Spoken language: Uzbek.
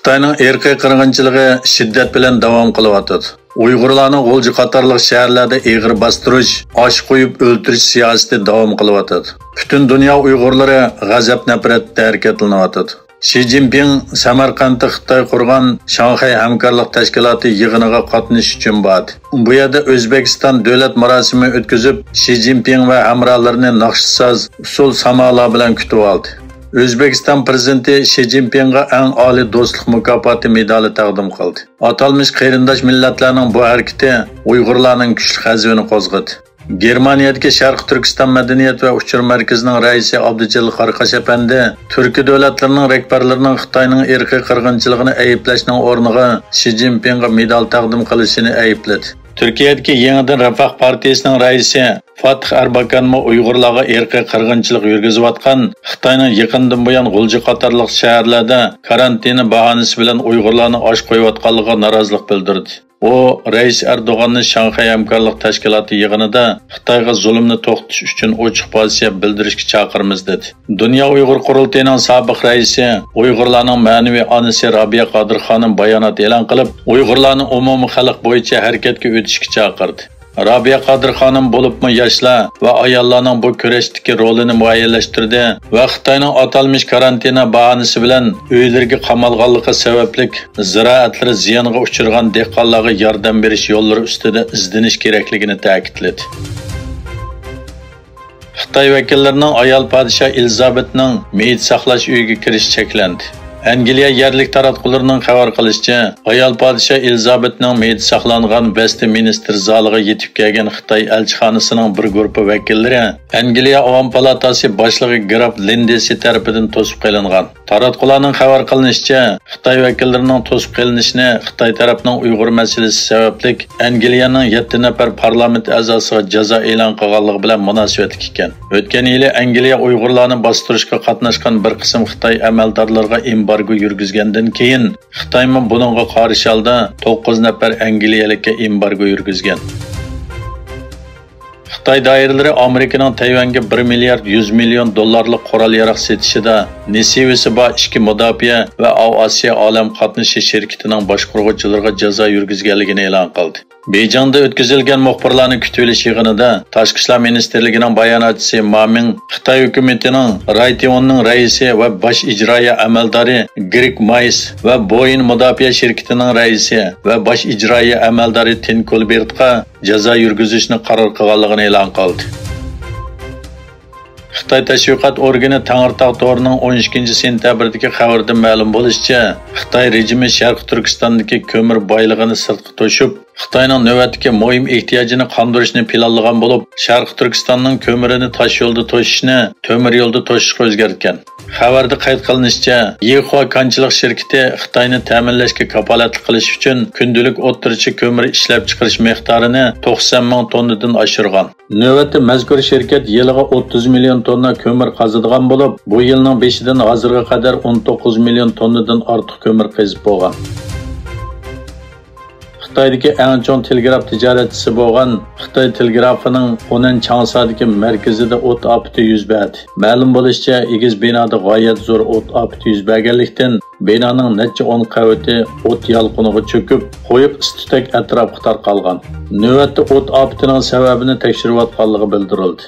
Xitoyning irqiy qirg'inchiligi shiddat bilan davom qilyapti. Uyg'urlarning G'o'lji qatorliq shaharlarda eg'ir bostirish, osh qo'yib o'ltirish siyosati davom qilyapti. Butun dunyo Uyg'urlari g'azab nafratda harakatlanyapti. Xi Jinping Samarqandda Xitoy qurgan Shanxay hamkorlik tashkiloti yig'iniga qatnashish uchun bordi. Bu yerda O'zbekiston davlat marosimi o'tkazib, Xi Jinping va hamrohlarini naqshsaz usul samolar bilan kutib oldi. O'zbekiston prezidenti Xi Jinpingga eng oliy do'stlik mukofoti medali taqdim qildi. Atalmış qarindosh millatlarning bu harakati Uyg'urlarning kuchli hazvini qo'zg'adi. Germaniyadagi Sharq Turkiston madaniyat va uchur markazining raisi Abdujalil Qarqash apandi Turkiy davlatlarining rahbarlarining Xitoyning irqiy qirg'inchiligini ayblashning o'rniga Xi Jinpingga medal taqdim qilishini aybladi. Turkiyadagi Yangidan Refah partiyasining raisi Fatih Erbakanmi Uyg'urlarga irqiy qirg'inchilik yurgizayotgan Xitoyning yaqindan buyon G'o'lji qatorliq shaharlarda karantina bahonasi bilan Uyg'urlarni osh qo'yayotganligiga norozilik bildirdi. O, Reis Erdo'g'anning Shanxay hamkorlik tashkiloti yig'inida Xitoyga zulmni to'xtatish uchun ochiq pozitsiya bildirishga chaqiramiz dedi. Dunyo Uyg'ur qurultayining sobiq raisi Uyg'urlarning ma'naviy onasi Robiya Qodirxonim bayonot e'lon qilib, Uyg'urlarning umumiy xalq bo'yicha harakatga o'tishga chaqirdi. Robiya Qodirxonim bo'libmi yoshlar va ayollarning bu kurashdagi rolini muayyanlashtirdi va Xitoyning atalmış karantina bahonasi bilan uylariga qamalganligi sababli ziroatlari ziyonga uchirgan dehqonlarga yordam berish yo'llari ustida izlanish kerakligini ta'kidladi. Xitoy vakillarining ayol podshoh Elizabetning meyit saqlash uyiga kirish cheklandi. Angliya yerlik taratqularının xabar qilishicha, ayol podshoh Elizabetning meyiti saqlangan Westminster zaliga yetib kelgan Xitoy elchixonasining bir guruhi vakillari Angliya Avom palatasi boshlig'i Graf Lindesi tarafidan to'sib qilingan. Taratqularning xabar qilishicha, Xitoy vakillarining to'sib qilinishini Xitoy tarafining Uyg'ur masalasi sababli Angliyaning 7 nafar parlament a'zosiga jazo e'lon qilganligi bilan munosabatli ekan. O'tgan yili Angliya Uyg'urlarni bostirishga qatnashgan bir qism Xitoy amaldorlariga embargo yurgizgandan keyin Xitoymi buningga qarshi holda 9 nafar Angliyalikka embargo yurgizgan. Xitoy doiralari Amerikaning Tayvanga 1 milliard 100 million dollarlik qurol-yarog' setishida nisbisi bor ikki mudofaa va Osiyo olam qatnashi shirkatining boshqaruvchilariga jazo yurgizganligini e'lon qildi. Beijingda o'tkazilgan muxbirlarning kutib olish yig'inida Tashqi ishlar ministrligining bayonotchisi Mamin Xitoy hukumatining Raytheonning raisi va bosh ijroiya amaldori Greg Mice va Boeing mudofaa shirkatining raisi va bosh ijroiya amaldori Tim Colbertga jazo yurgizishni qaror qilganligini e'lon qildi. Xitoy tashviqot organi Tangirtog' to'rining 12-sentabrdagi xabarda ma'lum bo'lishicha, Xitoy rejimi Sharq Turkistondagi ko'mir boylig'ini sirtqa to'shib, Xitoyning navbatdagi muhim ehtiyojini qondirishni planlagan bo'lib, Sharq Turkistonning ko'mirini tosh yo'lda to'shishni temir yo'lda to'shishga o'zgartgan. Xabarda qayd qilinishicha, Yihua konchilik shirkati Xitoyni ta'minlashga kafolatlik qilish uchun kundalik o'ttirchi ko'mir ishlab chiqarish miqdorini 90 ming tonnadan oshirgan. Navbatda mazkur shirkat yiliga 30 million tonna ko'mir qazadigan bo'lib, bu yilning 5-dan hozirga qadar 19 million tonnadan ortiq ko'mir qazib bo'lgan. Xitoydagi eng chong telegraf tijoratchisi bo'lgan Xitoy telegrafining Hunan Changsadagi markazida o't ofati yuz berdi. Ma'lum bo'lishicha, egiz binoda g'oyat zo'r o't ofati yuz berganlikdan binoning necha 10 qavati o't yalqiniga cho'kib, qo'yib istutak atrofga tarqalgan. Navbatda o't ofatining sababini tekshirayotganligi bildirildi.